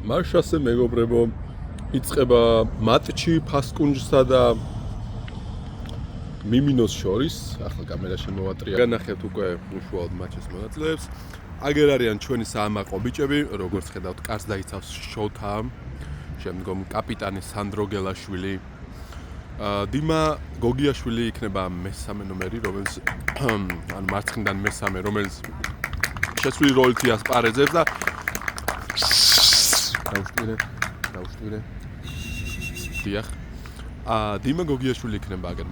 მარშასე მეგობრებო, იწყება მატჩი ფასკუნჯსა და მიმინოს შორის. ახლა კამერაში მოვატრია. განახეთ უკვე უშუალოდ მატჩის მონაწილეებს. აგერ არიან ჩვენი საამაყო ბიჭები, როგორც ხედავთ, კარს დაიცავს შოუთაიმ. შემდგომ კაპიტანი სანდრო გელაშვილი. დიმა გოგიაშვილი იქნება მესამე ნომერი, რომელიც ან მარცხნიდან მესამე, რომელიც შეცვლილი როლით იასპარეზებს და დაუშტირე. დიახ. დიმა გოგიაშვილი იქნება აგერ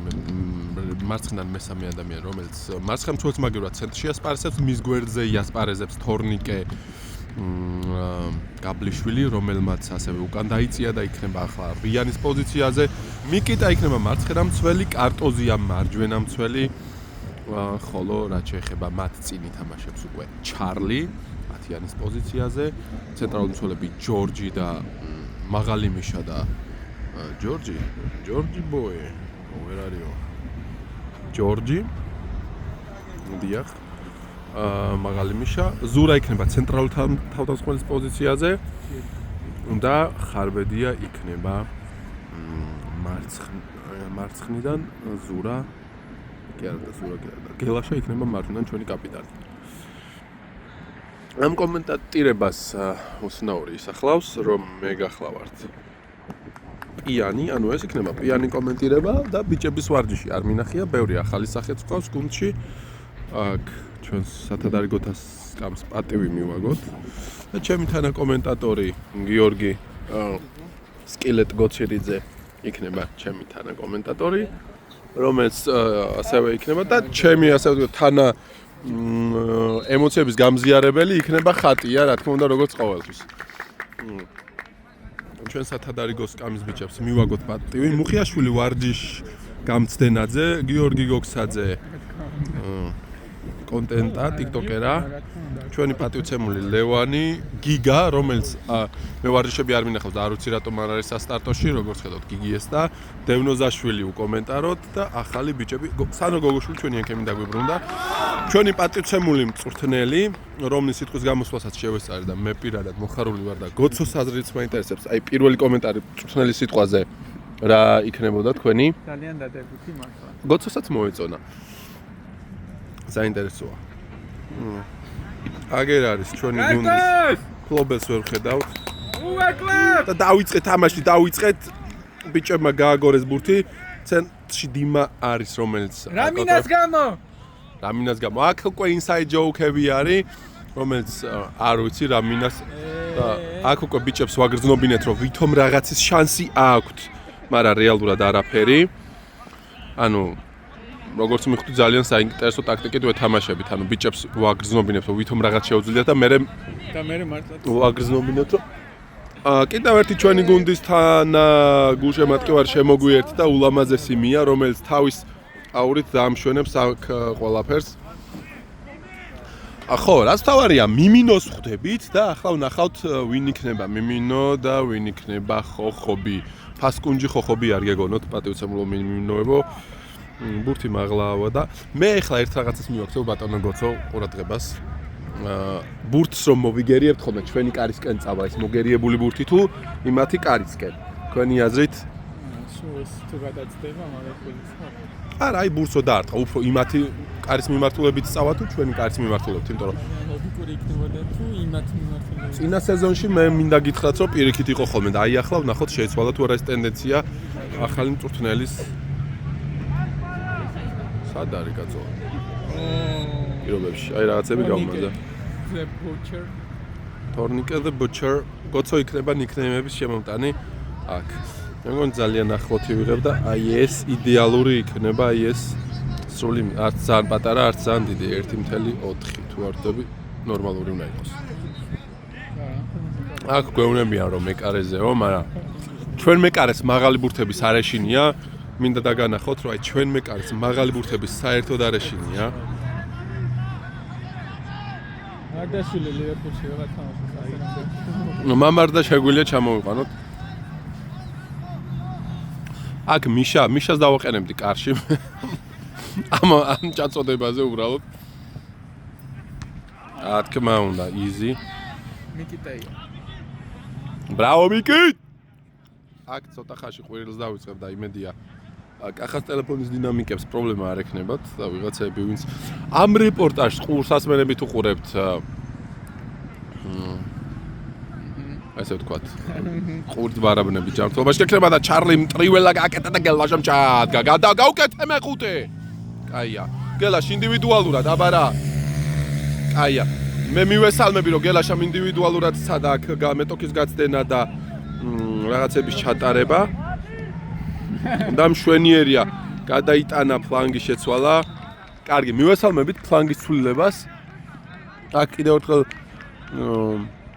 მარცხნიდან მესამე ადამიანი, რომელიც მარცხნიდან მცველს მაგევრად ცენტრში იასპარეზებს, მის გვერდზე იასპარეზებს თორნიკე გაბლიშვილი, რომელმაც ასევე უკან დაიწია და იქნება ახლა რიანის პოზიციაზე. მიკიტა იქნება მარცხენა მცველი, კარტოზია მარჯვენა მცველი. ხოლო რაც შეეხება მათ წინ ითამაშებს უკვე ჩარლი 10-იანის პოზიციაზე. ცენტრალური მცველები ჯორჯი და მაღალი მიშა და ჯორჯი ბოი. ვერ არისო. ჯორჯი. დიახ. მაღალი მიშა, ზურა იქნება ცენტრალურ თავდამსხმელის პოზიციაზე და ხარბედია იქნება მარცხნიდან ზურა გელაშა იქნება მარჯვნიდან ჩვენი კაპიტანი. ამ კომენტატირებას უცნაური ისახლავს, რომ მე გახლავართ პიანი, ანუ ეს იქნება პიანი კომენტირება და ბიჭების ვარჯიში არ მინახია, ბევრი ახალი სახეც ყავს გუნდში. აქ ჩვენს სათადარიგოთას კამს პატივი მივაგოთ და ჩემი თანაკომენტატორი გიორგი სკილეტ გოცირიძე იქნება ჩემი თანაკომენტატორი, რომელიც ასევე იქნება და ჩემი ასე ვთქვათ თანა ემოციების გამზიარებელი იქნება ხატია, რა თქმა უნდა, როგორც ყოველთვის. ჩვენ სათადარიგოს კამის ბიჭებს მივაგოთ პატივი, მუხიაშვილი ვარჯიშ გამცდენაძე, გიორგი გოგსაძე კონტენტა, ტიკტოკერა, ჩვენი პატივცემული ლევანი, გიგა, რომელიც მე ვარჯიშები არ მინახავს და არ ვიცი რატომ არ არის სასტარტოში, როგორც ხედავთ, გიგიეს და დევნოზაშვილი უკომენტაროთ და ახალი ბიჭები, სანო გოგოშვილი ჩვენი ენქემი დაგვიბრუნდა. ჩვენი პატივცემული მწვრთნელი, რომლის სიტყვის გამოსვლასაც შევესწარი და მე პირადად მოხარული ვარ და გოცოს აზრიც მაინტერესებს. აი პირველი კომენტარი მწვრთნელის სიტყვაზე რა იქნებოდა თქვენი? ძალიან დადებითი მართლა. გოცოსაც მოეწონა. საინტერესოა. აგერ არის ჩვენი გუნდის ფლობელს ვერ ხედავთ. და დავიწყეთ თამაში, ბიჭებმა გააგორეს ბურთი, ცენტრში დიმა არის, რომელიც რამინას გამო. აქ უკვე ინსაიდ ჯოუკები არის, რომელიც არ ვიცი რამინას და აქ უკვე ბიჭებს ვაგრძნობინეთ, რომ ვითომ რაღაცის შანსი აქვთ, მაგრამ რეალურად არაფერი. ანუ როგორც მივხვდი ძალიან საინტერესო ტაქტიკით ვეთამაშებით, ანუ ბიჭებს ვაგრძნობინებთ, რომ ვითომ რაღაც შეუძლიათ და მე მართლა ვაგრძნობინებთ, რომ კიდევ ერთი ჩვენი გუნდის თანაგულშემატკივარი შემოგვიერთდა და ულამაზესი მია, რომელიც თავის აურით დაამშვენებს აქ ყველაფერს. ხო, რაც თავარია, მიმინოს ხვდებით და ახლა ვნახავთ ვინ იქნება მიმინო და ვინ იქნება ხოხობი. ფასკუნჯი ხოხობი არ გეგონოთ, პატივცემულო მიმინოებო. ბურთი მაღლაავა და მე ახლა ერთ რაღაცას მივაქცევ ბატონო გოცო ყურადღებას. ბურთს რომ მოვიგერიებთ ხოლმე ჩვენი კარისკენ წავა ეს მოგერიებული ბურთი თუ იმათი კარისკენ. თქვენი აზრით? ეს თუ გადაცდება, მაგრამ არა, აი ბურთსო დაარტყა, უფრო იმათი კარის მიმართულებით წავა თუ ჩვენი კარის მიმართულებით, იმიტომ რომ ლოგიკური იქნებოდა თუ იმათი მიმართულებით. წინა სეზონში მე მინდა გითხრათ, რომ პირიქით იყო ხოლმე და აი ახლა ვნახოთ შეიცვალა თუ არა ეს ტენდენცია ახალი მწვრთნელის სად არის კაცო? პირობებში, აი რაღაცები გავუმარჯა. The Butcher. თორნიკე the Butcher, გოცო იქნება ნიკნეიმების შემომტანი აქ. მე მგონი ძალიან ახლოთი ვიღებ და აი ეს იდეალური იქნება, აი ეს სრული არც ძალიან პატარა, არც ძალიან დიდი, 1.4 თუ არ ვთქვი, ნორმალური უნდა იყოს. აქ გვეუბნებიან რომ მეკარეზეო, მაგრამ ჩვენ მეკარეს მაღალი ბურთების არ ეშინია. მინდა დაგანახოთ, რომ აი ჩვენ მეკარეს მაღალი ბურთების საერთოდ არ ეშინია. მარდაშვილი ლივერპულში ვეღარ თამაშობს. მამარდა შეგვიძლია ჩამოვიყვანოთ. აქ მიშას დავაყენებდი კარში. ამ ჩაწოდებაზე უბრალოდ. რა თქმა უნდა, easy. მიკიტაია. ბრავო მიკი! აქ ცოტა ხაში ყვირილს დავიწყებ და იმედია კახას ტელეფონის დინამიკებს პრობლემა არ ექნებათ და ვიღაცები ვინც ამ რეპორტაჟს ყურსასმენებით უყურებთ ასე ვთქვათ ყურდბარაბნები ჯანმრთელობაში გექნება და ჩარლი მტრიველა გაკეტა და გელაშამ ჩადგა გადაგავკეთე მეხუთე კაია გელაშ ინდივიდუალურად აბა რა კაია მე მივესალმები რომ გელაშამ ინდივიდუალურად სადა აქ მეტოქის გაცდენა და რაღაცების ჩატარება და მშვენიერია გადაიტანა ფლანგის შეცვალა კარგი მივესალმებით ფლანგის ცვლილებას აქ კიდევ ერთხელ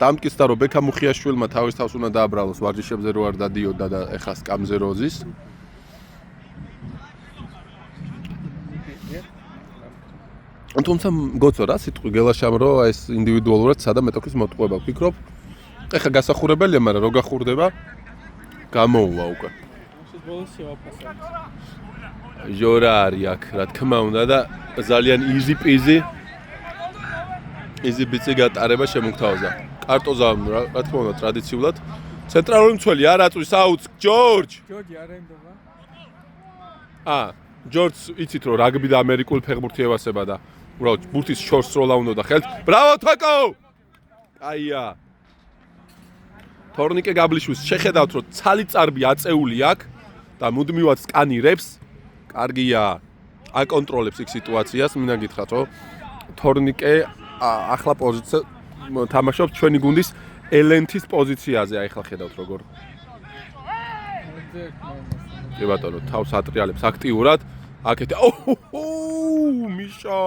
დამტკიცდა რომ ბექა მუხიაშვილმა თავის თავს უნდა დააბრალოს ვარჯიშებზე რო არ დადიოდა და ეხა სკამზე როზის თუმცა გოცო რა სიტყვი გელაშამ რომ ეს ინდივიდუალურად სადა მეტოქის მოტყუება ვფიქრობ ეხა გასახურებელია მაგრამ რო გახურდება გამოუვა უკვე ბოლოს შევაფასებთ. ჟორა არის აქ, რა თქმა უნდა და ძალიან easy peasy გატარება შემოგთავაზა. კარტოზა, რა თქმა უნდა, ტრადიციულად ცენტრალური მცველი არ აწვის აუც, ჯორჯ. ჯორჯი არ ენდობა. ჯორჯს იცით რომ რაგბი და ამერიკული ფეხბურთი ევასება და უბრალოდ ბურთის შორს როლა უნდა და ხელთ. ბრავო თაკო! აია. თორნიკე გაბლიშვილს შეხედავთ რომ ცალი წარბი აწეული აქვს და მუდმივად სკანირებს. კარგია. აკონტროლებს იქ სიტუაციას, მინდა გითხრათ რომ თორნიკე ახლა პოზიცია თამაშობს ჩვენი გუნდის ელენთის პოზიციაზე, აი ახლა ხედავთ როგორ. კი ბატონო, თავს ატრიალებს აქტიურად. აქეთ მიშა.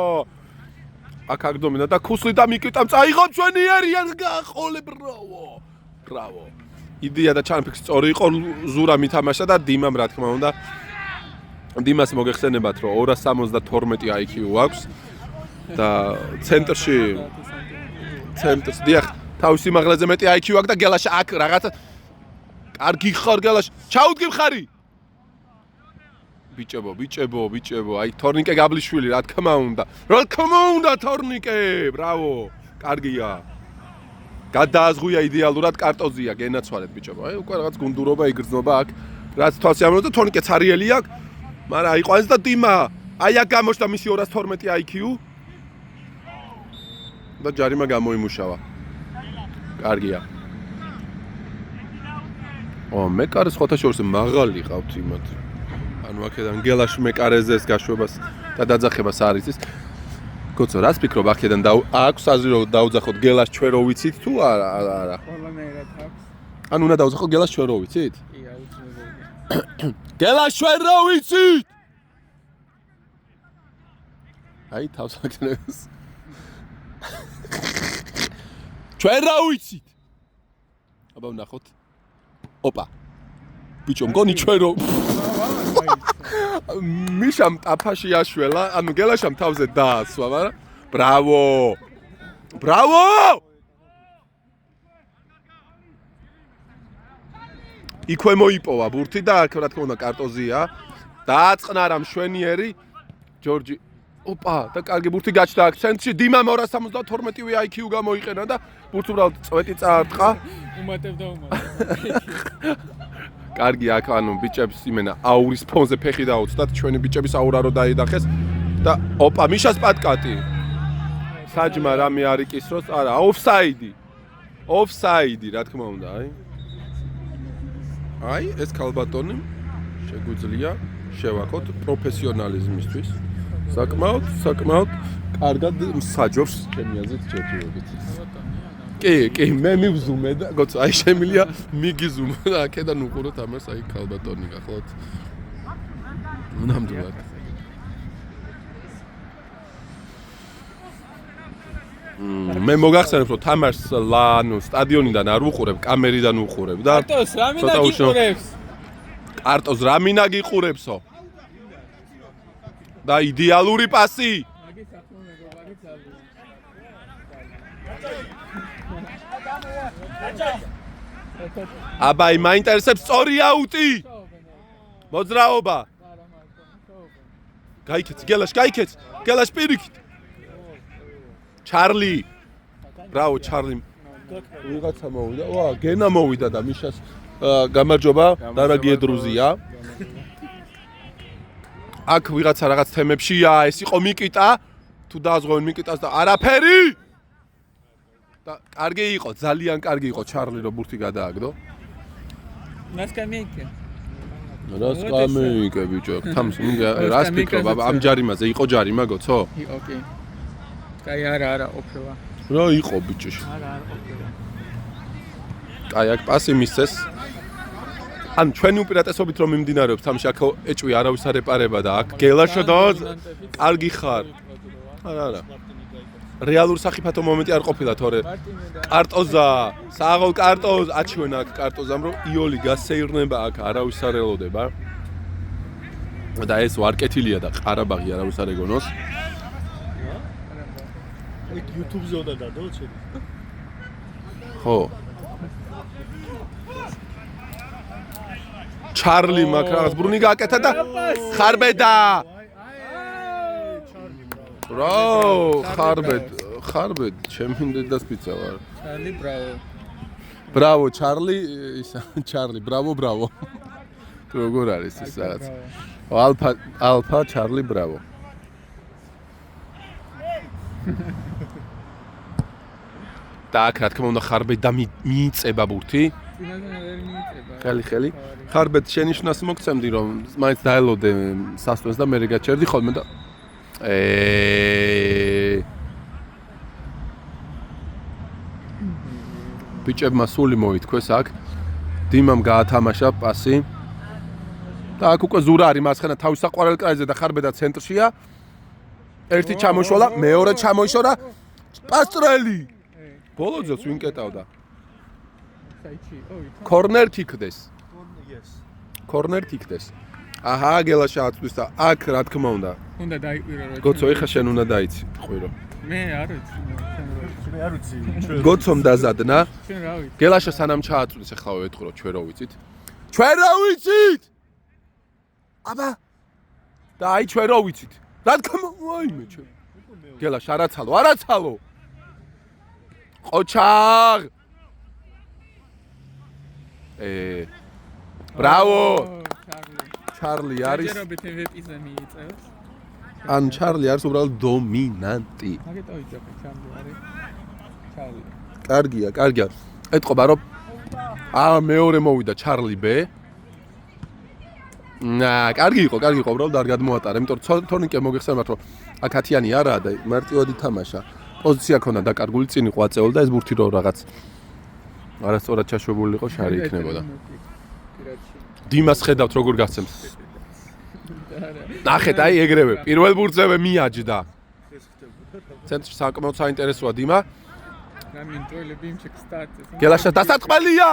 აქ აგდომინა და ქუსლი და მიკიტამ წაიღო ჩვენი ერიან გაყოლე ბრავო. ბრავო. იდეა და ჩანფიქს სწორი იყო ზურა მითამაშა და დინამ რა თქმა უნდა. დიმას მოგეხსენებათ რომ 272 IQ აქვს და ცენტრს დიახ თავისი მაღლაზე მეტი IQ აქვს და გელაშა აქ რაღაცა კარგი ხარ გელაშ ჩაუდგე მხარი ბიჭებო აი თორნიკე გაბლიშვილი რა თქმა უნდა თორნიკე ბრავო კარგია გადააზღვია იდეალურად კარტოზია გენაცვალეთ ბიჭებო აი უკვე რაღაც გუნდურობა იგრძნობა აქ რაც თვალს ამბობს და თორნიკეც არიელი აქვს მაგრამ აი ყვანს და დიმა აი აქ გამოჩნდა მისი 212 IQ და ჯარიმა გამოიმუშავა კარგია მეკარეს ხოთა შორის მაღალი ყავთ იმათ ანუ აქედან გელაშ მეკარეზეს გაშვებას და დაძახებას არ იცის გოცო რას ფიქრობ აქედან აქვს აზრი რომ დაუძახოთ გელაშ ჩვენ რო ვიცით თუ არა ყველანაირად აქვს ანუ უნდა დაუძახოთ გელაშ ჩვენ რო ვიცით კი აუცილებლად გელაშ ჩვენ რო ვიცით აი თავს აკნევს ჩვენ რა ვიცით აბა ვნახოთ ოპა ბიჭო მგონი ჩვენ რო მიშამ ტაფაში აშველა ანუ გელაშამ თავზე დაასვა მაგრამ ბრავო იქვე მოიპოვა ბურთი და აქ რა თქმა უნდა კარტოზია დააწყნარა მშვენიერი ჯორჯი ოპა და კარგი ბურთი გაჩნდა აქ ცენტრში დიმამ 272 IQ გამოიყენა და ბურთი უბრალოდ წვეტი წაარტყა უმატებდა კარგი აქ ანუ ბიჭებს იმენა აურის ფონზე ფეხი დაუწდათ ჩვენი ბიჭების აურა რო დაიდახეს და ოპა მიშას პატკატი საჯმა რამე არ იკისროს არა ოფსაიდი რა თქმა უნდა აი ეს ქალბატონი შეგვიძლია შევაქოთ პროფესიონალიზმისთვის საკმაოდ კარგად მსაჯობს ჩემი აზრით ჯერჯერობით კი მე მივზუმე და გოც აი შემილია მიგიზუმ და აქედან უყუროთ ამას აი ქალბატონი გახლავთ ნამდვილად მე მოგახსენებ რომ თამაშს ანუ სტადიონიდან არ უყურებ კამერიდან უყურებ და კარტოს რამინა გიყურებსო და იდეალური პასი აბაი მაინტერესებს სწორი აუტი მოძრაობა გაიქეც გელაშ პირიქით ჩარლი ბრავო ჩარლი ვიღაცა მოვიდა. ვა, გენა მოვიდა და მიშას გამარჯობა, დარაგიე დრუზია. აქ ვიღაცა რაღაც თემებშია, ეს იყო მიკიტა. თუ დააზღვევენ მიკიტას და არაფერი. და კარგი იყო, ძალიან კარგი იყო ჩარლი რო ბურთი გადააგდო. Нас скамейки. რას კამეიკე ბიჭო, თამს რას ფიქრობ, ამ ჯარიმაზე იყო ჯარიმა გოცო? ოკეი. კაი არა, ოფროა. რა იყო ბიჭო? არა, ოფროა. აი აქ პასი მისცეს. ან ჩვენი უპირატესობით რომ მიმდინარეობს თამაში აქ ეჭვი არავის არ ეპარება და აქ გელაშა და კარგი ხარ. არა. რეალურ სახიფათო მომენტი არ ყოფილა თორე. კარტოზა, საღოლ კარტოზ, აჩვენა აქ კარტოზამ რომ იოლი გასეირნება აქ არავის არ ელოდება. და ეს ვარკეთილია და ყარაბაღი არავის არ ეგონოს. ეგ YouTube-ზე უნდა დადო ჩემი. ხო. ჩარლი მაგ რაღაც ბრუნი გააკეთა და ხარბედა. ბრავო, ხარბედ, ჩემი დედას პიცა ვარ. ჩარლი, ბრავო. ბრავო, ჩარლი, ჩარლი, ბრავო. როგორ არის ეს რაღაც? ალფა, ჩარლი, ბრავო. და აქ რა თქმა უნდა ხარბედა მიიწება ბურთი. ხელი. ხარბედ შენიშნას მოგცემდი რომ მაინც დაელოდე სასტვენს და მე გაჩერდი ხოლმე და ბიჭებმა სული მოითქვეს აქ დიმამ გაათამაშა პასი და აქ უკვე ზურა არის მარცხენა თავის საყვარელ კრაიზე და ხარბედა ცენტრშია ერთი ჩამოშოლა მეორე ჩამოიშორა პასტრელი ბოლოძეს ვინ კეტავდა კორნერ კიკდეს კორნერ კიკდეს აჰა გელაშა აწვის და აქ რა თქმა უნდა დაიყვირო რა გოცო ეხა შენ უნდა დაიცი ყვირო მე არ ვიცი გოცომ დაზადნა შენ რა ვიცი გელაშა სანამ ჩააწვის ეხლა ვეთქრო ჩვენ რა ვიცით აბა და აი ჩვენ რა ვიცით რა თქმა ვაიმე ჩვენ გელაშა არაცალო ყოჩაღ ბრავო ჩარლი არის ჯერობით ევეტიზე მიიწევს ან ჩარლი არის უბრალოდ დომინანტი მაგეთო იძახე ჩარლი არის ჩარლი კარგია ეთყობა რომ მეორე მოვიდა ჩარლი ბ კარგი იყო უბრალოდ არ გადმოატარა იმიტომ რომ თორნიკე მოგეხსენებათ რომ აქ ათიანი არაა და მარტივად ითამაშა პოზიცია ქონდა დაკარგული წინ იყო აწეულ და ეს ბურთი რო რაღაც არასწორად ჩაშვებული იყო შარი იქნებოდა დიმას ხედავთ როგორ გასცემს ნახეთ აი ეგრევე პირველ ბურთზევე მიაჯდა ცენტრში საკმაოდ საინტერესოა დიმა რამინტოილები იმ შექსტარტი გელაშა დასაწყმელია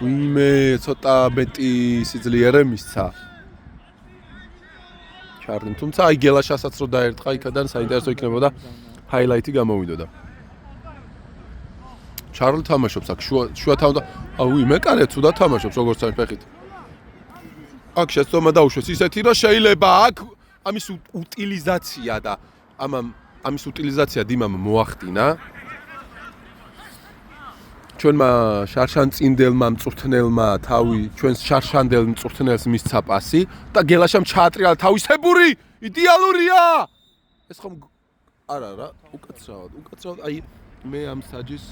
უიმე ცოტა მეტი სიძლიერე მისცა ჩარლიმ თუმცა აი გელაშასაც რო დაერტყა იქიდან საინტერესო იქნებოდა ჰაილაითი გამოვიდოდა ჩარლი თამაშობს აქ შუა თავდა მეკარე ცუდა თამაშობს როგორც არის ფეხით აქ შეცდომა დაუშვეს ისეთი რომ შეიძლება აქ ამის უტილიზაცია და ამის უტილიზაცია დიმამ მოახდინა ჩვენმა შარშანწინდელმა მწვრთნელმა თავი ჩვენს შარშანდელ მწვრთნელს მისცა პასი და გელაშამ ჩაატრიალა თავისებური იდეალურია ეს ხომ არა რა უკაცრავად აი მე ამ საჯის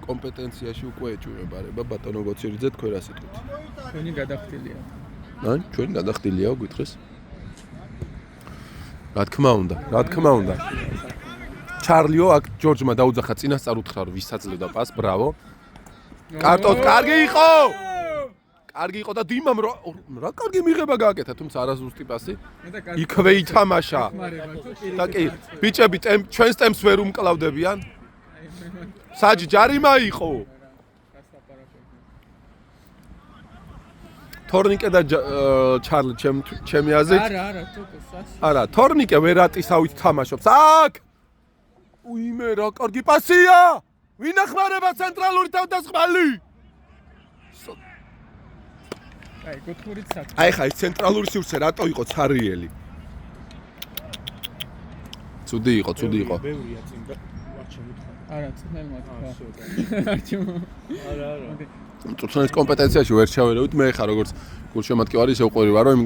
კომპეტენციაში უკვე ეჭვმებარება ბატონო გოცირიძე თქვენ რა სიტყვით ჩვენი გადახდილია ჩვენი გადახდილიაო გითხრეს რა თქმა უნდა ჩარლიო აქ ჯორჯმა დაუძახა წინასწარ უთხრა რომ ვისაძლევდა პას ბრავო კარტოზ კარგი იყო და დიმამ რა კარგი მიღება გააკეთა თუმცა არაზუსტი პასი იქვე ითამაშა და კი ბიჭები ჩვენს ტემპს ვერ უმკლავდებიან საჯი ჯარიმა იყო თორნიკე და ჩარლი ჩემი აზრით არა თორნიკე ვერატისავით თამაშობს აქ უიმე რა კარგი პასია ვინ ახმარება ცენტრალური თავდასხმელი აი ხა ეს ცენტრალური სივრცე რატო იყო ცარიელი ცუდი იყო. ბევრია წინ და არ შემოთქვა. არა, წნელმა თქვა. არა. მწვრთნელის კომპეტენციაში ვერ ჩავერავით. მე ხარ როგორც გულშემატკივარი ისე უყვირი ვარ, რომ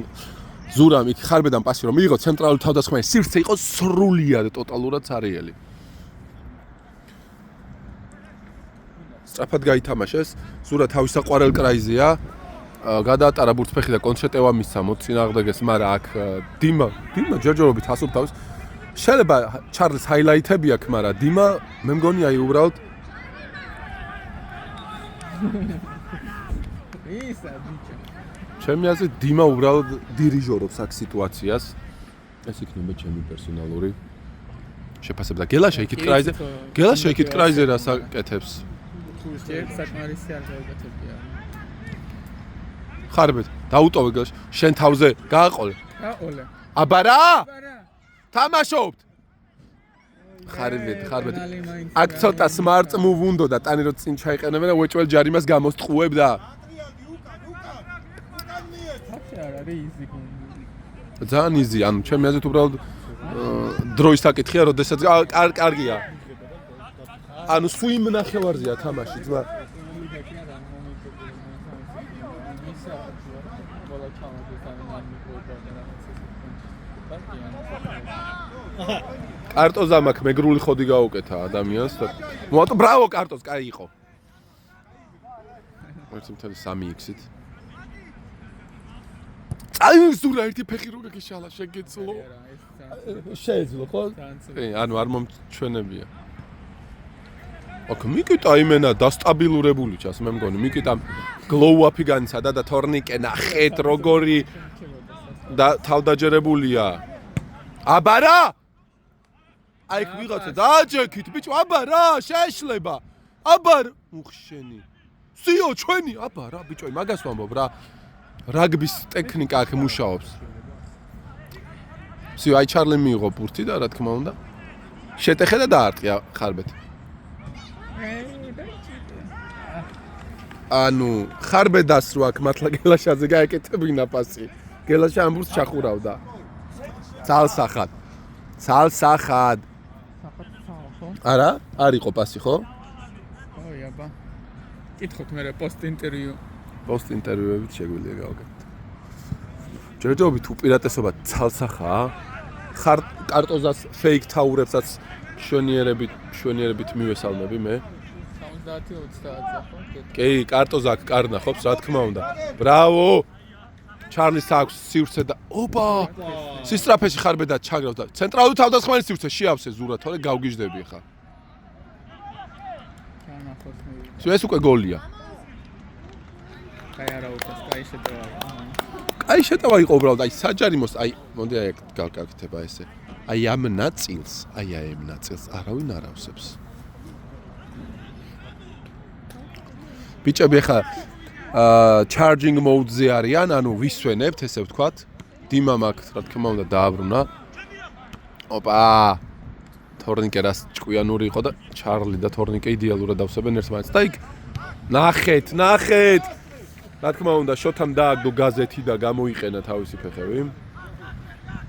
ზურამ იქ ხარბედან პასი რომ მიიღო ცენტრალური თავდასხმის სივრცე იყო სრულიად ტოტალურად ცარიელი. სწრაფად გაითამაშეს. ზურა თავის საყვარელ კრაიზეა. გადაატარა ბურთფეხი და კონტრშეტევა მისცა მოწინააღმდეგეს, მაგრამ აქ დიმა ჯერჯერობით ასობს თავს. შეიძლება ჩარლის ჰაილაითები აქვს, მაგრამ დიმა მე მგონი აი უბრალოდ ისა ბიჭო. ჩემი აზრით დიმა უბრალოდ დირიჟორობს აქ სიტუაციას. ეს იქნება ჩემი პერსონალური შეფასება და გელაშა იქით კრაიზე რას აკეთებს. ჯერ საკმარისი არ გაუკეთებია. ხარბეთ დაუტოვე გელაშა შენ თავზე გააყოლე. გაყოლე. აბარა არა. თამაშობთ. ხარბეთ. აქ ცოტა smart move უნდა და ტანი რო წინ ჩაიყენებენ და უეჭველ ჯარიმას გამოსტყუებ და არა იზი გუნდი. ძალიან იზი, ანუ ჩემი აზრით უბრალოდ დროის საკითხია, როდესაც კარგია. ანუ სვიმ ნახევარზეა თამაში, ძმა. კარტოზა მაქვს მეგრული ხოდი გაუკეთა ადამიანს და მოატო ბრავო კარტოზ, კაი იყო. 1.3x-ით. წაიზურა ერთი ფეხი რო გაგიშალა შეგეძლო. შეეძლო ხო? ანუ არ მომჩვენებია. ოკ, მიკიტა იმენა დასტაბილურებული ჩას, მე მგონი, მიკიტა გლოუ-აპი განიცადა და თორნიკე ნახეთ როგორი და თავდაჯერებულია. აბარა! აი ვიღაცა დააჯექით, ბიჭო, აბარა, შეშლება. აბარა, უხშენი. სიო, ჩვენი, აბარა, ბიჭო, მაგას ვამბობ რა. რაგბის ტექნიკა აქ მუშაობს. სიო, აი ჩარლი მიიღო ბურთი და რა თქმა უნდა. შეტეხე და დაარტყია ხარბეთ. ანუ ხარბედას რო აქ მართლა გელაშაზე გაეკეთებინა პასი. გელაშა ამ ბურთს ჩახურავდა. ძალსახად. არა? არ იყო პასი, ხო? ოი, აბა. კითხოთ მე პოსტ ინტერვიუ. პოსტ ინტერვიუებით შეგვიძლია გავაკეთოთ. ჯერჯერობით უპირატესობა ძალსახაა. კარტოზას ფეიქ თაურებსაც შვენიერებით მივესალმები მე. 70-30-ზე ხო? კი, კარტოზა აქ კარნახობს, რა თქმა უნდა. ბრავო! ჩარლის აქვს სივრცე და ოპა! სისტრაფეში ხარბედა ჩაგრავს და ცენტრალური თავდასხმის სივრცე შეავსე ზურა, თორე გავგიჟდები ხა. ჩანახოს მე. ეს უკვე გოლია. კაი არა უწევს, კაი შეტევა. კაი შეტევა იყო უბრალოდ, აი საჯარიმოს, აი მოდი აი გავკეთება ესე. აი ამ ნაწილს არავინ არ ავსებს. ბიჭები ხა charging mode-ზე არიან, ანუ ვისვენებთ, ესე ვთქვათ. დიმა მაქვს, რა თქმა უნდა, დააბრუნა. ოპა! თორნიკე რას ჭკვიანური იყო და ჩარლი და თორნიკე იდეალურად ავსებენ ერთმანეთს. და იქ ნახეთ! რა თქმა უნდა, შოთამ დააგდო გაზეთი და გამოიყენა თავისი ფეხები.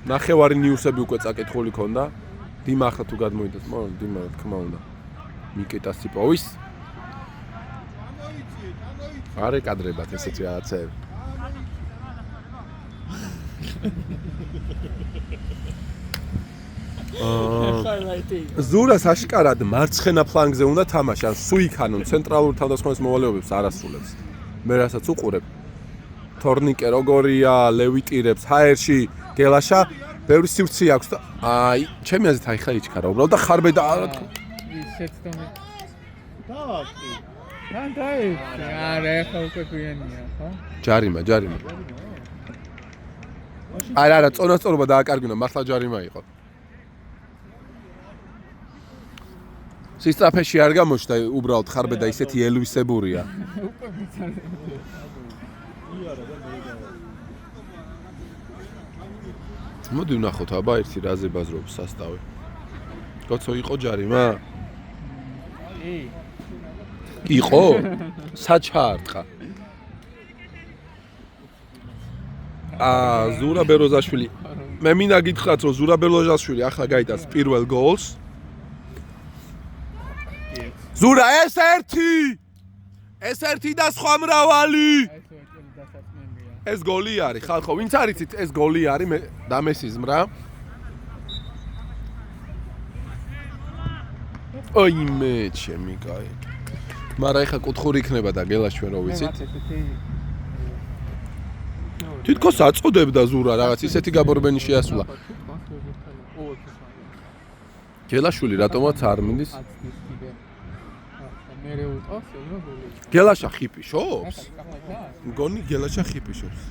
ნახევარი ნიუსები უკვე წაკითხული ქონდა. დიმა ახლა თუ გადმოიდეს, დიმა რა თქმა უნდა. მიკიტას იპოვის. არ ეკადრებათ ესეთი რაღაცები. ზურას აშკარად მარცხენა ფლანგზე უნდა თამაშან, სუიკანონ ცენტრალურ თავდასხმის მოვალეობებს არ ასრულებს. მე რასაც უყურებ. თორნიკე როგორია, ლევიტირებს ჰაერში, გელაშა, ბევრი სივრცე აქვს და აი, ჩემი აზრით აი ხა იჩქარა უბრალოდ და ხარბე და რა თქმა უნდა. შეცდომი. დავაკი. არა, ხო უკვე გვიანია, ხო? ჯარიმა. არა, წონასწორობა დააკარგუნა, მართლა ჯარიმა იყო. სისტრაფეში არ გამოჩნდა უბრალოდ ხარბე და ისეთი ელვისებურია. უკვე მიცარდა. მოდი ვნახოთ, აბა ერთი რაზე ბაზრობს სასტავი. გოცო იყო ჯარიმა? იყო? საჩაარტყა. ზურა ბეროზაშვილი მე მინდა გითხრათ, რომ ზურაბ ბელოჟაშვილი ახლა გაიტანს პირველ გოლს. ზურა ეს ერთი და სხვა მრავალი. ეს გოლი არის, ხალხო, ვინც არიცით, ეს გოლი არის და მესიზმრა. ოიმე, ჩემი კაი. მაგრამ ეხა კუთხური იქნება და გელას ჩვენ რო ვიცით. თითქოს აწოდებდა ზურა რაღაც ისეთი გაბორბენი შეასულა. გელაშვილი რატომაც არ მინდის? გელაშა ხიპიშობს? მგონი გელაშა ხიპიშობს.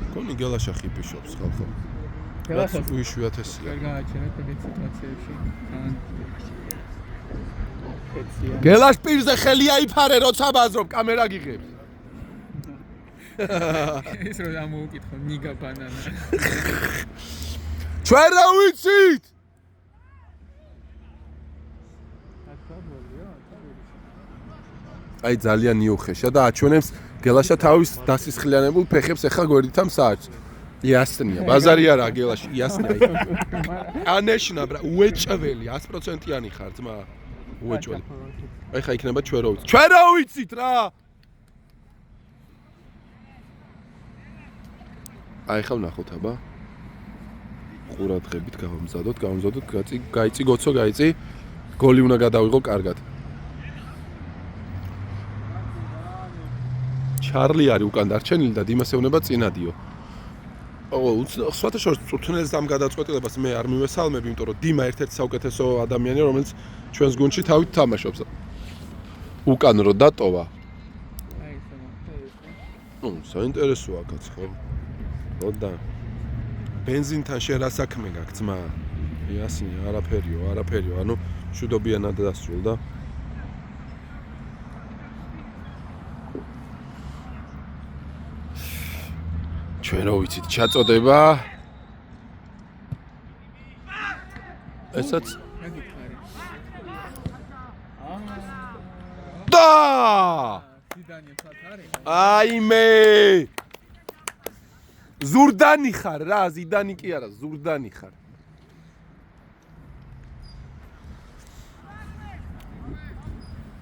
მგონი გელაშა ხიპიშობს ხალხო. გელაშა უიშვიათესია. ვერ გააჩერეთ ეგეთ სიტუაციებში. გელაშ პირზე ხელი აიფარე როცა ბაზრობ კამერა გიღებს. ეს რო ამოუკითხო ნიგა ბანანა. ჩვენ რა ვიცით? აი ძალიან იუხეშა და აჩვენებს გელაშა თავის დასისხლიანებულ ფეხებს ახლა გვერდით ამ საათს. იასნია, ბაზარი არა გელაში, იასნია. ანეშნა ბრა, უეჭველი, 100%-იანი ხარ ძმა. უეჭველი. ეხლა იქნება ჩვენ რა ვიცით. ჩვენ რა ვიცით რა? აი ხა ვნახოთ აბა. ყურადღებით გავამზადოთ, გაიწი გოცო, გაიწი. გოლი უნდა გადავიღო კარგად. ჩარლი არის უკან დარჩენილი და დიმას ეუნება წინადიო. სხვათა შორის წვრთნელს ამ გადაწყვეტილებას მე არ მივესალმები, იმიტომ რომ დიმა ერთ-ერთი საუკეთესო ადამიანია, რომელიც ჩვენს გუნდში თავით თამაშობს. უკან რო დატოვა. აი ეს ნუ, საინტერესოა კაც ხო? და ბენზინთან შენ რა საქმე გაქვს ძმა? იასნია, არაფერიო, ანუ მშვიდობიანად დასრულდა. ჩვენ რო ვიცით ჩაწოდება. ესაც და ზიდანი ფათ არის? აიმე ზურდანი ხარ რა, ზიდანი კი არა, ზურდანი ხარ.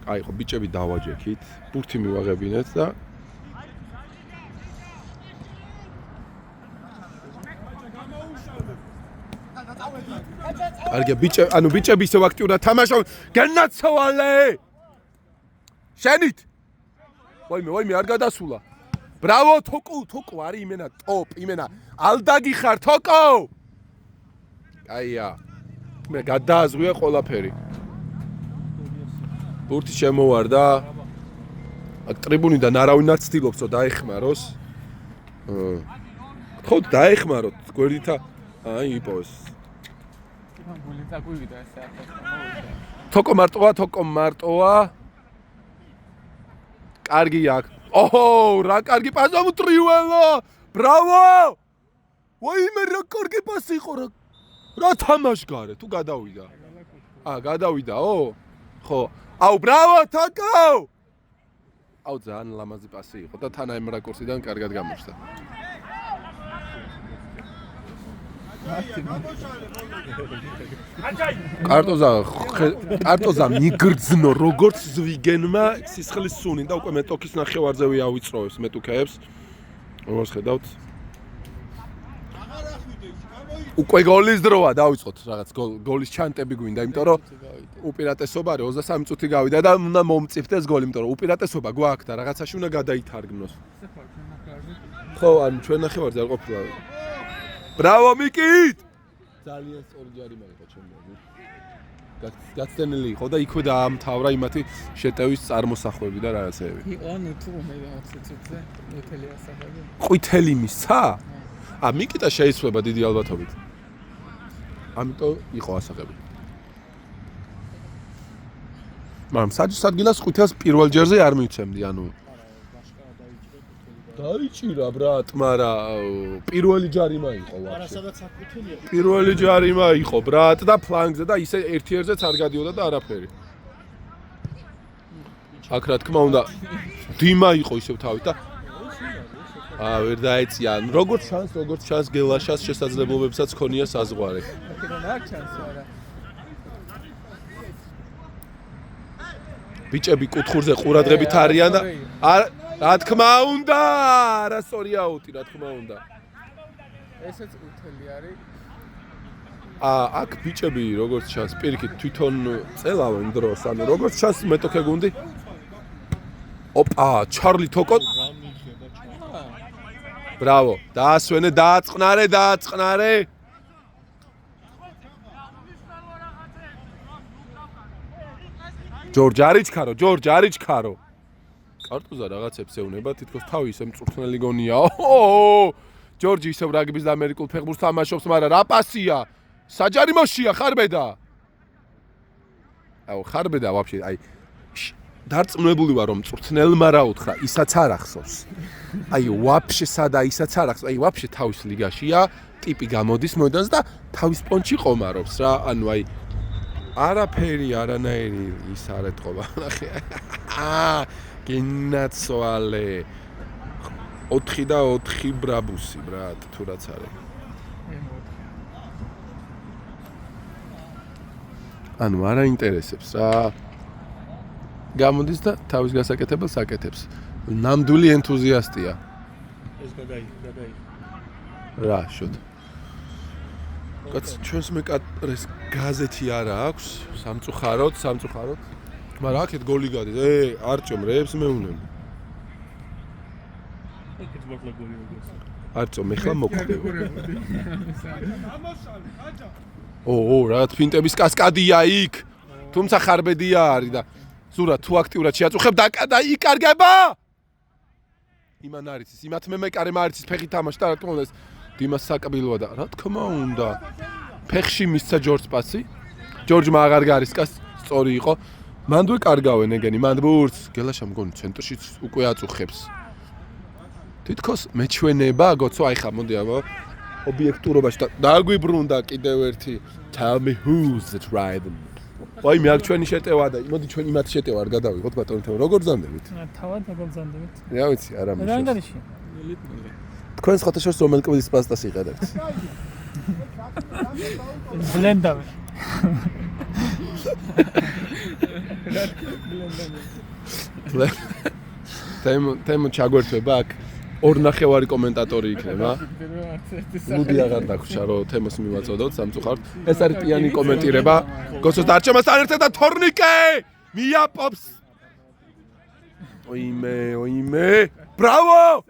აი ხო ბიჭები დავაჯექით, ბურთი მივაღებინეთ და კარგია ბიჭები, ანუ ბიჭები ისევ აქტიურად თამაშობენ. გენაცვალე! შენით! ვაიმე, არ გადასულა. ბრავო თოკო არის იმენა ტოპ, იმენა ალდაგი ხარ თოკო. აია. მე გადააზღვია ყველაფერი. ბურთი შემოვარდა. აქ ტრიბუნიდან არავინ არ ცდილობს რომ დაეხმაროს. ხო დაეხმაროთ გვერდითა. აი იპოვეს. გული წაგვივიდა ესე ახლა. თოკო მარტოა. კარგი აქ. ოჰო, რა კარგი პასი ამტრიველა! ბრავო! ვაიმე რა კარგი პასი იყო რა თამაშგარე, თუ გადავიდა. გადავიდაო? ხო. აუ, ბრავო, თოკო! აუ, ძალიან ლამაზი პასი იყო და თან ამ რაკურსიდან კარგად გამოჩნდა. კარტოზა მიგრძნო როგორც ზვიგენმა სისხლის სუნი და უკვე მეტოქის ნახევარზე ავიწროებს მეტუქეებს. როგორც ხედავთ. უკვე გოლის დროა დავიწყოთ რაღაც გოლის ჩანტები გვინდა, იმიტომ რომ უპირატესობა არის 23 წუთი გავიდა და უნდა მომწიფდეს გოლი, იმიტომ რომ უპირატესობა გვაქვს და რაღაცაში უნდა გადაითარგმნოს. ხო, ანუ ჩვენ ნახევარზე არ ყოფილა. ბრავო მიკით! ძალიან სწორი ჯარიმა იყო ჩემი. გაცდენილი იყო და იქვე დაამთავრა იმათი შეტევის წარმოსახვები და რაღაცეები. ანუ თუ მე 20 წუთზე ეთელი ასახები. ყვითელი მისცა? მიკიტა შეიცვლება დიდი ალბათობით. ამიტომ იყო ასახები. მაგრამ საჯის ადგილას ყვითელს პირველ ჯერზე არ მივცემდი, ანუ დაიჭირა ბრატ, მაგრამ პირველი ჯარიმა იყო ვაფშე. არა, სადაც აკუთელია. პირველი ჯარიმა იყო ბრატ და ფლანგზე და ისე ერთ-ერთზეც არ გადიოდა და არაფერი. აქ რა თქმა უნდა, დიმა იყო ისევ თავით და ვერ დაეწიან. როგორც ჩანს გელაშას შესაძლებლობებსაც ქონია საზღვარი. აქედან არ ჩანს არა. ბიჭები კუთხურზე ყურადღებით არიან და რა თქმა უნდა, არასწორი აუტი, რა თქმა უნდა. ესეც უთელი არის. აქ ბიჭები როგორც ჩანს პირიქით თვითონ წელავენ დროს, ანუ როგორც ჩანს მეტოქე გუნდი. ოპა, ჩარლი თოკო. ბრავო, დაასვენე, დააწყნარე. ჯორჯ არიჩქარო. კარტუზა რაღაცებს ეუნება, თითქოს თავი ისე მწვრთნელი გონია. ჯორჯი ისევ რაგბის და ამერიკულ ფეხბურთს თამაშობს, მაგრამ რა პასია? საჯარიმოშია ხარბედა. ხარბედა ვაფშე, დარწმუნებული ვარ რომ მწვრთნელმა რა უთხრა, ისაც არ ახსოვს. ვაფშე სადა ისაც არ ახსოვს. ვაფშე თავის ლიგაშია, ტიპი გამოდის მოედანს და თავის პონჩი ყომარობს რა. ანუ არაფერი არანაირი ის არ ეთყობა. ნახე. გენაცვალე. 4 და 4 ბრაბუსი, ბრატ, თუ რაც არის. ანუ არა ინტერესებს რა. გამოდის და თავის გასაკეთებელს აკეთებს. ნამდვილი ენთუზიასტია. ეს გადაი. რა, შოთ. კაც ჩვენს მეკატრეს გაზეთი არა აქვს, სამწუხაროდ. მაგრამ აქეთ გოლი გადის. არჭომ რეებს მეუნენ. ეგეთ მოკლა გოლი მოგეს. არჭომ ეხლა მოკვდება. რაღაც ფინტების კასკადია იქ. თუმცა ხარბედია არის და ზურა თუ აქტიურად შეაწუხებ და იკარგება. იმან არის ის, იმათ მეკარემ არის ის ფეხი თამაშს და რა თქმა უნდა ეს დიმას საკბილოა და რა თქმა უნდა ფეხში მისცა ჯორჯს პასი. ჯორჯმა აღარ გარისკას სწორი იყო. მანდვე კარგავენ ეგენი, მან ბურთს გელაშა მგონი ცენტრში უკვე აწუხებს. თითქოს მეჩვენება გოცო ხა მოდი ობიექტურობაში და დაგვიბრუნდა კიდევ ერთი tell me who's the driver. მე აქ ჩვენი შეტევა და მოდი ჩვენ იმათ შეტევა არ გადავიღოთ ბატონო თემ როგორ გზანდებით? თავად როგორ გზანდებით? რა ვიცი არა მაშინ. რაინდანიში? თქვენს ხოთაშორს რომელ კბილის პასტას იყენებთ? ბლენდავე. თემ ჩაგვერთვება აქ 2 ნახევარი კომენტატორი იქნება. ლუდი აღარ დაგვრჩა რომ თემოს მივაწოდოთ სამწუხაროდ. ეს არის პიანი კომენტირება. გოცოს დარჩემასთან ერთად და თორნიკე მიაპობს. ოიმე. ბრავო!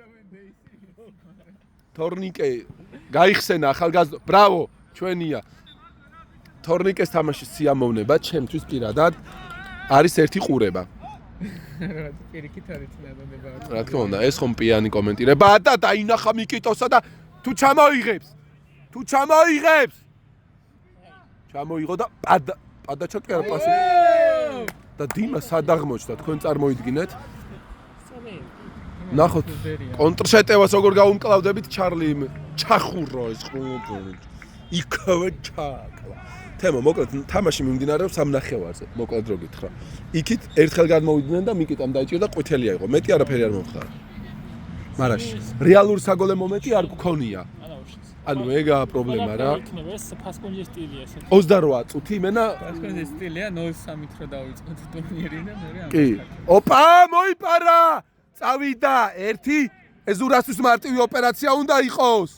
თორნიკე გაიხსენა ახალგაზრდა. ბრავო, ჩვენია. თორნიკეს თამაშის სიამოვნება ჩემთვის პირადად არის ერთი ყურება. პირიქით არის ნადონება. რა თქმა უნდა, ეს ხომ პიანი კომენტირება და დაინახა მიკიტოსა და თუ ჩამოიღებს. ჩამოიღო და პადაჩა კი არა პასი. და დიმა სადაღმოჩდა, თქვენ წარმოიდგინეთ. ნახოთ, კონტრშეტევას როგორ გაუმკლავდებით ჩარლი ჩახურო ეს ყურები. იქავე ჩაკლა. თემო მოკლედ თამაში მიმდინარეობს 3 ნახევარზე. მოკლედ რო გითხრა. იქით ერთხელ გადმოვიდნენ და მიკიტამ დაიჭირა და ყვითელია იყო. მეტი არაფერი არ მომხდარა. მაგრამ რეალური საგოლე მომენტი არ გქონია. ანუ ეგაა პრობლემა რა. ეს ფასკონჯის სტილია ეს. 28 წუთი იმენა ფასკონჯის სტილია 0-3-ით რო დავიწყოთ ტურნირი და მე კი. ოპა, მოიპარა! წავიდა 1 ეზურასთვის მარტივი ოპერაცია უნდა იყოს.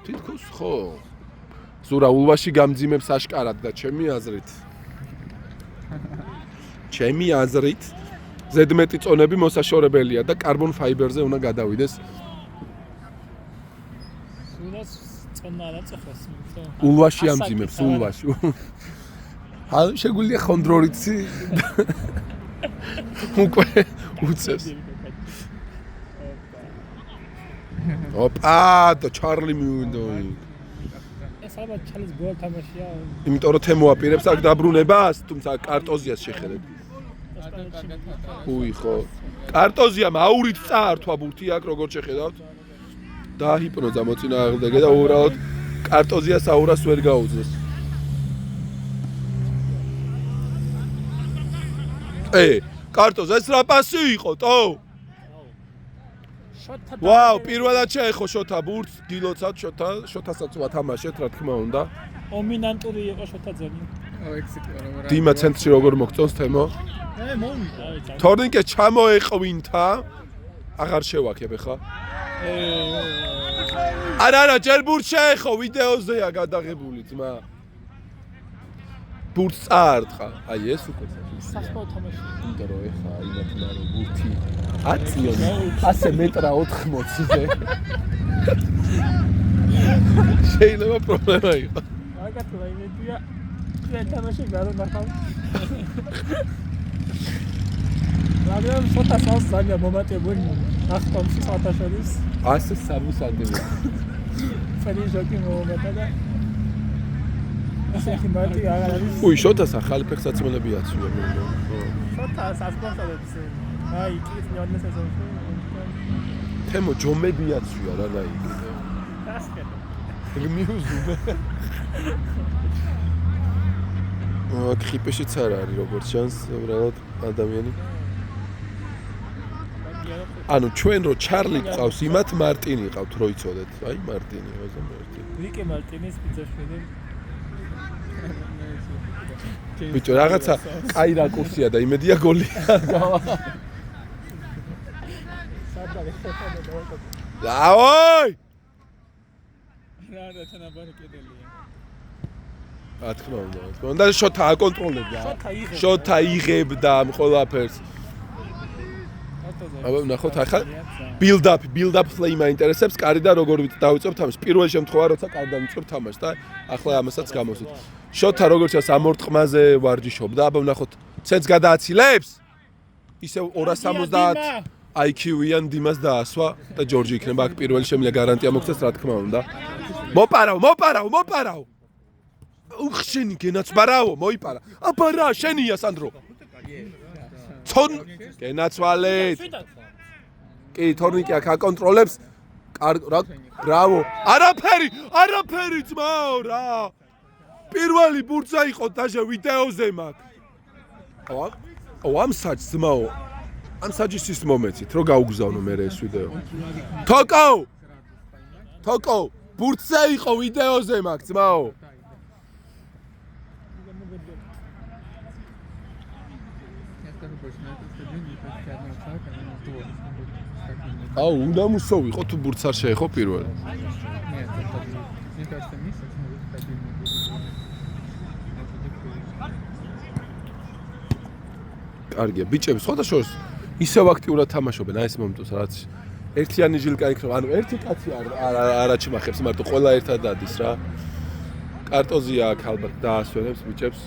თითქოს ხო. ზურა ულვაში გამძიმებს აშკარად და ჩემი აზრით ზედმეტი წონები მოსაშორებელია და კარბონ ფაიბერზე უნდა გადავიდეს. სულას წონა არ აწახოს. ულვაში ამძიმებს ულვაში. შეგვიძლია ხონდრორიცი უკვე უწევს. ოპა, და ჩარლი მივიდა. ეს ალბათ ჩალის გოლ თამაშია. იმიტომ რომ თემო აპირებს აქ დაბრუნებას, თუმცა კარტოზიას შეხედეთ. ხო. კარტოზიამ აურით წაართვა ბურთი აქ როგორ შეხედავთ? დააჰიპნოზა მოწინააღმდეგე და უბრალოდ კარტოზიას აურას ვერ გაუძლეს. კარტოზ ეს რა პასი იყო, ტო? ვაუ, პირველად შეეხო შოთა ბურთს, გილოცად შოთასაც ვათამაშეთ, რა თქმა უნდა. ომინანტური იყო შოთა ძონი. დიმა ცენტრში როგორ მოგწონს თემო? მოვიდა. თორნიკე ჩამოეყვინთა. აღარ შევაქებ ხა? არა, ჯერ ბურთს შეეხო, ვიდეოზეა გადაღებული ძმა. ბურთს წაარტყა. აი ეს უკვე სახბავ თამაში. იმიტომ რომ ეხა იმათნა რომ ბურთი აწიონ 100 მეტრა 80-ზე. შეიძლება პრობლემა იყოს. აგათლა იმედია. ჩვენ თამაში გარო ნახავ. მაგრამ შოთა სალს ძალიან მომატებული. ახტომში საათაშორის 160 ფერი ჟოკი მომატა და ასეთი მარტი აღარ არის. უი, შოთას ახალი ფეხსაცმელები აცვია მე. შოთა სასპორტოებს. აი, ის ნიოდნე სეზონში. თემო ჯომები აცვია რა ნაი კიდე. დასკეტო. გმიუზუბე. ქიპეშიც არ არის როგორც ჩანს, უბრალოდ ადამიანი. ანუ ჩვენ რო ჩარლი ყავს, იმათ მარტინი ყავთ, რო იცოდეთ. აი მარტინი, ოზა მარტინი. რიკე მარტინის ბიძაშვილი. ბიჭო, რაღაცა კაი რაკურსია და იმედია გოლია. დაოი! რა თანაბარი კედელია. რა თქმა უნდა, შოთა აკონტროლებდა. შოთა იღებდა ყველაფერს. აბა ნახოთ ახლა build up play მაინტერესებს, კარი და როგორ დავიწყებ თამაშს. პირველ შემთხვევა როცა კარი დავიწყებ თამაშს და ახლა ამასაც გამოსვით. შოთა როგორც ჩანს ამორტყმაზე ვარჯიშობდა, აბა ნახოთ, ცენს გადააცილებს. ისევ 270 IQ-იან დიმას დაასვა და ჯორჯი იქნება აქ პირველი შემიძლია გარანტია მოგცეს, რა თქმა უნდა. მოპარავ. უხშენი გენაცბარავო, მოიპარა. აბა რა, შენია სანდრო. ცონ გენაცვალეთ. კი, თორნიკე აქ აკონტროლებს. რა, ბრავო. არაფერი ძმაო რა. პირველი ბურთსა იყო დაჟე ვიდეოზე მაქვს. ამ საჭს ძმაო. ამ საჭის ის მომეცით, რომ გაუგზავნო მე ეს ვიდეო. თოკო, ბურთსა იყო ვიდეოზე მაქვს ძმაო. აუ, უნდა მოსოვიყო თუ ბურთს არ შეეხო პირველი. კარგია, ბიჭები, სხვათა შორის ისევ აქტიურად თამაშობენ, აი ეს მომენტს, რაც ერთიანი ჟილკა იქნება, ანუ ერთი კაცი არ აჩმახებს, მარტო ყველა ერთად დადის რა. კარტოზია აქ ალბათ დაასვენებს ბიჭებს.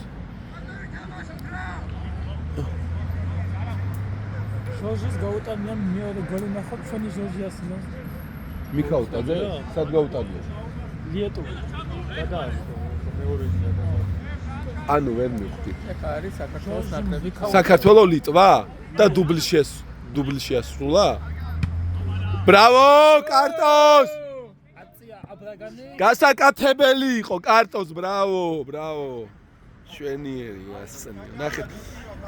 ჟორჟის გაუტანია მეორე გოლი ნახოთ, ჩვენი ჟორჟი ასინა. მიქაუტაძე, სად გაუტანია? ლიეტოვი. გადაასვა მეორეში. ანუ ვერ მივხვდი. ეხა არის საქართველოს ნაკრები. საქართველოს ლიტვა და დუბლი შეასრულა. ბრავო, კარტოს! აცია აბრაგანი. გასაკეთებელი იყო კარტოს, ბრავო. შვენიერი ასწენია. ნახეთ,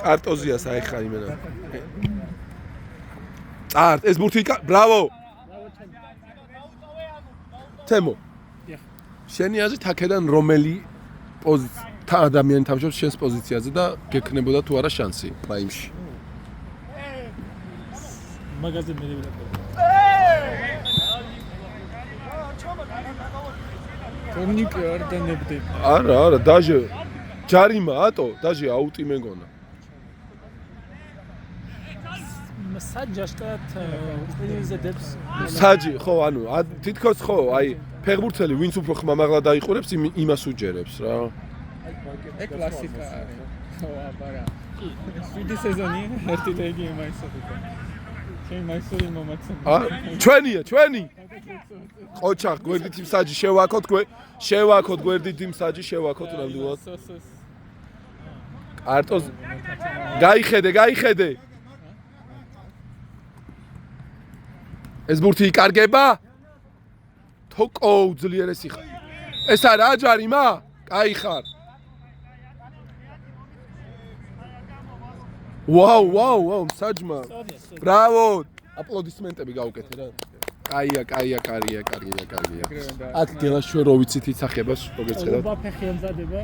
კარტოზიას აიხა იმენა. წართ, ეს ბურთი ბრავო. თემო. შენი აზრით აქედან რომელი თა ადამიანი თამაშობს შენს პოზიციაზე და გექნებოდა თუ არა შანსი მაიმში. მაგაზე მე ვიყავ. თორნიკე არ დანებდები. არა, დაჟე ჯარიმა ატო, დაჟე აუტი მეგონა. საჯაშკათ წინიზედებს. საჯი, ხო, ანუ თითქოს ხო, აი ფეხბურთელი ვინც უფრო ხმამაღლა დაიყურებს, იმას უჯერებს რა. ეს კლასიკა არის. ხო, აბარა. შვიდი სეზონი ერთი დაიგი მაისოთიკა. შენ მაისორი მომაცემ. ჩვენი. ყოჩახ, გვერდით იმ საჯი შევაქოთ გვერდით იმ საჯი შევაქოთ ნამდვილად. კარტოს გაიხედე. ეს ბურთი იკარგება? თოკო უძლიერესი ხარ. ეს არა ჯარიმა? კაი ხარ. ვაუ, საჯმა. ბრავო! აპლოდისმენტები გავუკეთე რა. კაია. აქ გელას ჩვენ რო ვიცით იცახებას, როგორც ხედავთ. რუბა ფეხი ემზადება.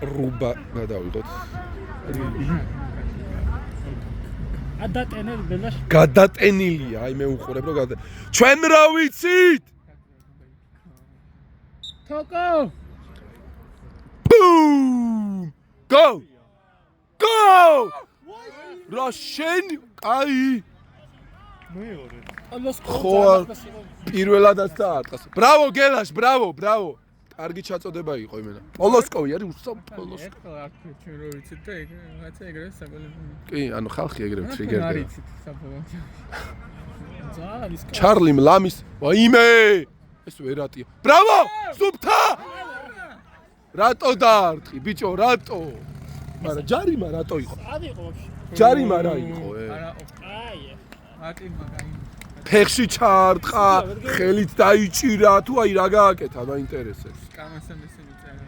რუბა გადავიღოთ. ადატენელ ბელაში. გადატენილია, აი მე უყურებ რომ ჩვენ რა ვიცით? თოკო. Boom! Go! რა შენ? აი მეორე. ხო პირველადაც დაარტყას. ბრავო გელაშ, ბრავო. კარგი ჩაწოდება იყო იმენა. პოლოსკოვი არის უსაფოლოს. ეხლა აქ ჩვენ რო ვიცით და ეგ რაღაცა ეგრევე საბოლოო. კი, ანუ ხალხი ეგრევე ტრიგერდება. არ იცით საბოლოო. ზალის ჩარლი მლამის, ვაიმე! ეს ვერატია. ბრავო! სუფთა! რატო დაარტყი, ბიჭო, რატო? მაგრამ ჯარიმა რატო იყო? არ იყო ვაფშე. ჯარიმა რა იყო, არა, აი. ატილმა გაიმ. ფეხში ჩაარტყა, ხელით დაიჭირა, თუ აი რა გააკეთა, მაინტერესებს. კამასთან ესე მიწერა.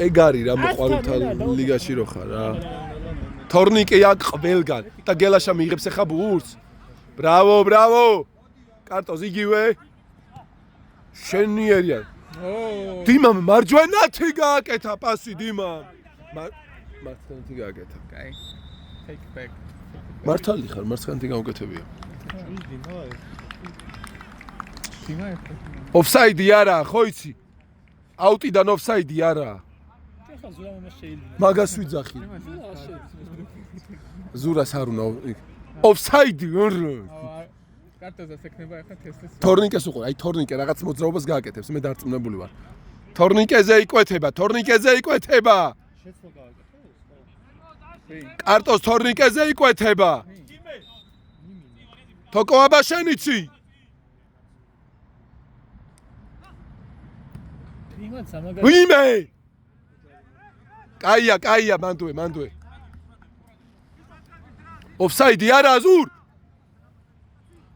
ეგ არის რა მოყვარულთა ლიგაში რო ხარ რა. თორნიკე აქ ყველგან და გელაშა მიიღებს ახლა ბურს. ბრავო. კარტოზ იგივე. შენიერია. დიმამ მარჯვენათი გააკეთა პასი დიმამ. მარცხენათი გააკეთა. კაი. Take back. მართალი ხარ, მარცხენათი გაუკეთებია. ოფსაიდი არა, ხო იცი? აუტიდან ოფსაიდი არა. ეხლა ზურა შეიძლება. მაგას ვიძახი. ზურას არ უნდა. ოფსაიდი არა. კარტოზას ეკნება ახლა თესლის. თორნიკეს უყურე, აი თორნიკე რაღაც მოძრაობას გააკეთებს, მე დარწმუნებული ვარ. თორნიკეზე იკვეთება. შეცვლა გააკეთე. კარტოს თორნიკეზე იკვეთება. თოკო აბაშენიცი. იმან სამაგარი. ვიმე! კაია, მანდუე. ოფსაიდი არა აზურ.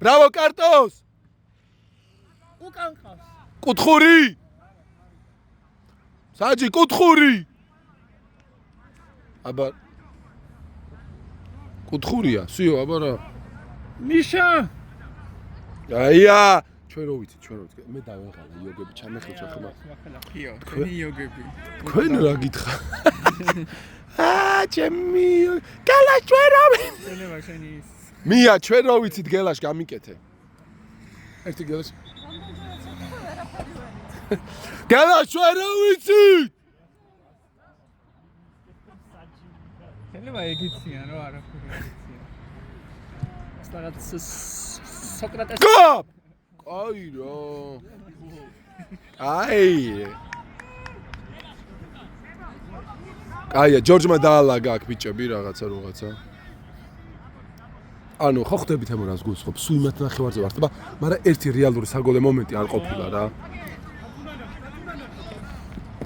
ბრავო კარტოს. უკან ყავს. კუთხური. საჯი კუთხური. აბა კუთხურია, სიო, აბა რა. მიშა! აია, ჩვენ რო ვიცით. მე დავეღალა იოგები ჩამეხეჭა ხმა. ხიო, თქვენი იოგები. თქვენ რა გითხრა? ჩემი გელაშ ჩვენ რა ვიცით? შეიძლება შენი მია ჩვენ რო ვიცით გელაშ გამიკეთე. ერთი გელაშ. გელაშ ჩვენ რა ვიცით? შეიძლება ეგიციან რომ არაფერი ეგიციან. რაღაც სოკრატეს. გაპ! აი რა. აია, ჯორჯმა დაალაგა აქ ბიჭები რაღაცა. ანუ ხო ხვდებით ამ რას გულსხობ, სულ იმათ ნახევარზე ვარ, მაგრამ ერთი რეალური საგოლე მომენტი არ ყოფილა რა.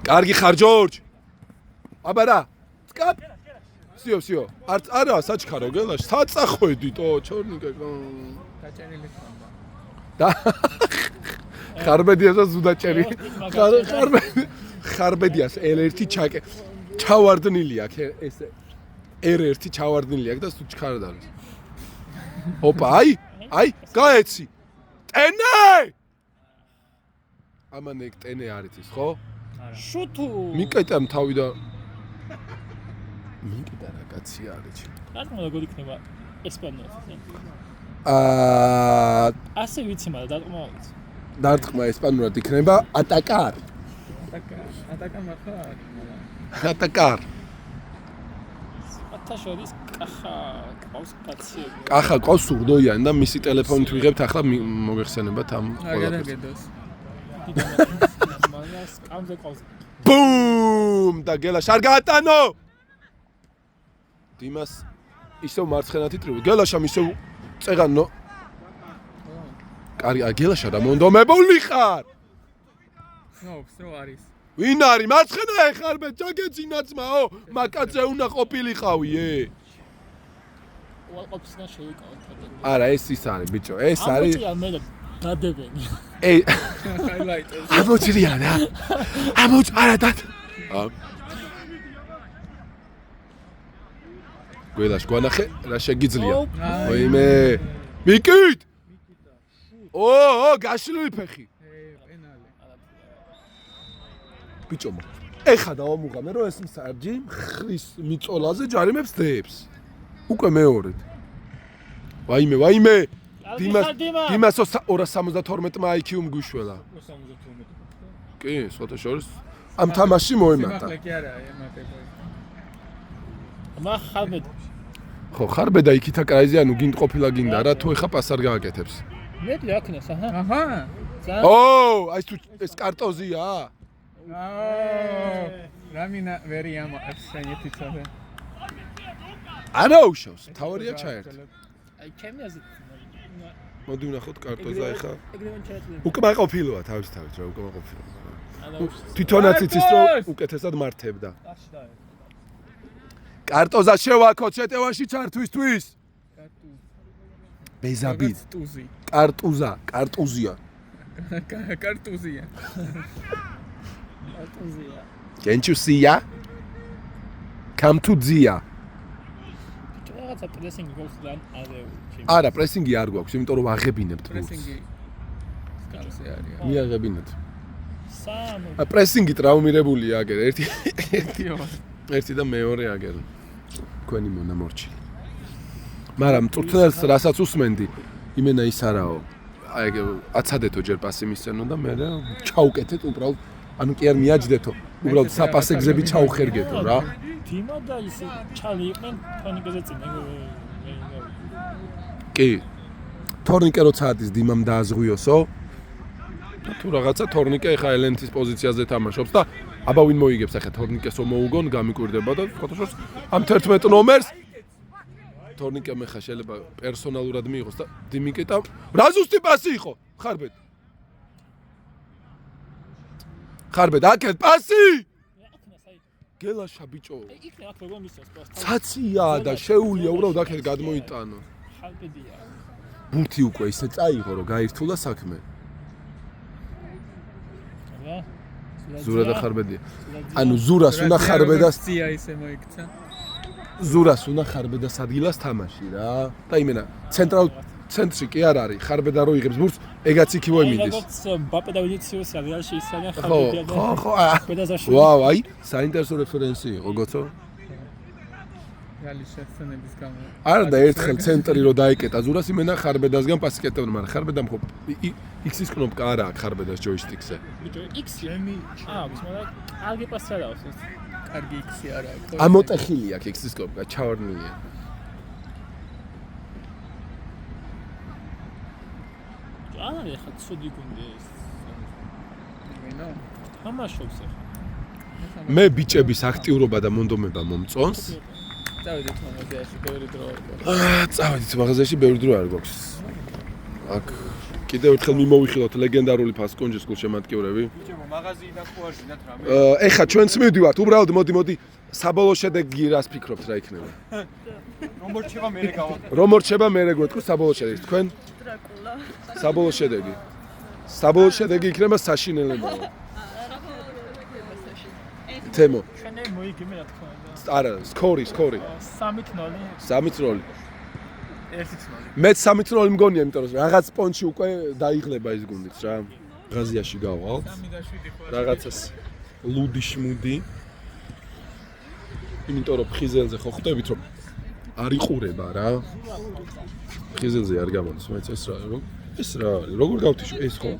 კარგი ხარ ჯორჯ. აბა რა. სკაპ. სიო. არა, საჩქარო გელაშ, საწახვედიტო, ჩორნიკე. დაჭერილი ხონდა. და ხარბედიას ზუდაჭერი. ხარბედიას L1 ჩაკე. ჩავარდნილი აქ ესე R1 ჩავარდნილი აქ და სულ ჩქარა დალის. ოპა, აი, გაეცი. ტენე! ამან ეგ ტენე არის ის, ხო? შუთუ. მიკეტამ თავი და მიკეტა რა კაცი არის. რატომ როგორ იქნება ესპანურში? ასე ვიცი, მაგრამ დარტყმა ვიცი. დარტყმა ესპანურად იქნება ატაკარ. ატაკარ მახარ. ატაკარ. ათაშორის ყავს კაცი. კახა ყავს სურდოიანი და მისი ტელეფონით ვიღებთ ახლა მოგეხსენებათ ამ ყველაფერს. აგერაგედოს. მაგას კამზე ყავს. ბუმ! და გელაშ არ გაატანო. დიმას ისევ მარცხენათი ტრივი. გელაშამ ისევ წეღანო. კარგი, გელაშა რა მონდომებული ხარ? ნობს რო არის. ვინ არის? მარცხენა ეხარბე, ჯაგეცინაცმაო, მაკაცე უნდა ყოფილიყავიე. უარყოფისგან შევიკავოთ. არა, ეს ის არის, ბიჭო, ეს არის. ამოჭრია მე დადებენი. ჰაილაიტერი. ამოჭრია რა. არა და. გველაში გვანახე, რა შეგიძლია. ოიმე. მიკით! ო, გაშლილი ფეხი. პენალი. ბიჭო, ეხა დავამუღამე, რომ ეს მსარჯი ხრის მიწოლაზე ჯარიმებს დეებს. უკვე მეორედ. ვაიმე. დიმას 272 IQ-მ გვიშველა. 272. კი, სხვათა შორის ამ თამაში მოემატა. სიმაღლე კი არა, ემატება. ხალბედ ხო, ხარბედა იქითა კრაიზი, ანუ გინდ ყოფილა გინდა რა, თუ ეხა პას არ გააკეთებს. მეტი აქნას, აჰა. აჰა. ო, აი თუ ეს კარტოზია? რამინა ვერი ამაყებს შენეთი ცოდე. არა უშავს, თავარია ჩაერთ. აი ჩემი აზრით მოდი ვნახოთ კარტოზა ეხა. ეგრევე ჩაეწლება. უკმაყოფილოა თავის რა, უკმაყოფილოა. არა თვითონაც იცის რომ უკეთესად მართებდა. არში და კარტოზა შევაქოთ შეტევაში ჩართვისთვის. ბეზაბი. ტუზი. კარტუზია. კარტუზია. ატუზია. Can't you see ya? Come to Zia. რაღაცა პრესინგი გვაქვს და ადეუ. არა, პრესინგი არ გვაქვს, იმიტომ რომ აღებინებთ გულს. პრესინგი. სკალზე არის. მიაღებინეთ. სამი. პრესინგი ტრავმირებულია აგერ, იო. ერთი და მეორე აგერ. თქვენი მონა მორჩილი. მაგრამ წურთნელს რასაც უსმენდი, იმენა ის არაო. აი აცადეთო ჯერ პასი მისცენო და მე ჩაუკეთეთ უბრალოდ, ანუ კი არ მიაჯდეთო, უბრალოდ საპასე გზები ჩაუხერგეთო რა. დიმა და ისე ჩალი იყვნენ თორნიკეზე წინ. კი. თორნიკე როცა ადის დიმამ დააზღვიოსო. თუ რაღაცა თორნიკე ეხა ელენთის პოზიციაზე თამაშობს და აბა ვინ მოიგებს ახლა თორნიკეს რომ მოუგონ გამიკვირდება და ფოტოშოს ამ 11 ნომერს თორნიკემ ახლა შეიძლება პერსონალურად მიიღოს და დიმიკეტა რა ზუსტი პასი იყო ხარბედ აკეთ პასი გელაშა ბიჭო იქნე აქ როგორ მისცეს პასი ცაცია და შეუულია უბრალოდ აქეთ გადმოიტანო ხალბედია ბურთი უკვე ისე წაიღო რომ გაირთულა საქმე ზურა და ხარბედია. ანუ ზურას უნდა ხარბედას ცია ისე მოიქცა. ზურას უნდა ხარბედას ადგილას თამაში რა. და იმენა ცენტრი კი არ არის. ხარბედა რო იღებს ბურთს, ეგაც იქივე მიდის. როგორც ბაპე და ვინიციუსი რეალში ისაა ხარბედია და ხო. ვაუ, აი, საინტერესო რეფერენსი იყო, გოცო? რეალის შეცდომების გამო. არა და ერთხელ ცენტრი რო დაიკეტა ზურას, იმენა ხარბედასგან პასი კეთებდნენ, მაგრამ ხარბედამ ხო X-ის კნოპკა არა აქვს ხარბედას ჯოისტიკზე. ბიჭო X-ი აქვს, მაგრამ კარგი პასი არ აქვს ეს. კარგი X-ი არა აქვს. ამოტეხილი აქვს X-ის კნოპკა, ჩავარდნილია. არა ხა ცუდი გუნდეს. ვინო? თამაშობს ახლა. მე ბიჭების აქტიურობა და მონდომება მომწონს. წავედით მაღაზიაში, ბევრი დრო არ გვაქვს. წავედით მაღაზიაში, ბევრი დრო არ გვაქვს. აქ კიდევ ერთხელ მიმოვიხილოთ ლეგენდარული ფასკონჯის გულშემატკივრები. ბიჭო, მაღაზიიდან ხო არ გინდათ რამე? ეხა ჩვენც მივდივართ, უბრალოდ მოდი. საბოლოო შედეგი რას ფიქრობთ, რა იქნება? რომ რჩება მე გავაკეთე. რომ რჩება მე გვეთქო საბოლოო შედეგი, თქვენ? დრაკულა. საბოლოო შედეგი. საბოლოო შედეგი იქნება საშინელებო. თემო. ჩვენი მოიგიმე რა თქმა უნდა. არა, სკორი. 3-0. 3-0. 1-0. მე 3-0 მგონია, იმიტომ რომ რაღაც პონჩი უკვე დაიღლება ეს გუნდიც რა. ღაზიაში გავალთ. 3-7 ხო. რაღაცას ლუდიშმუდი. იმიტომ რომ ხიზელზე ხო ხვდებით რომ არ იყურება რა. ხიზელზე არ გამოდის, მაინც ეს რა არის, როგორ გავთიშო ეს ხო?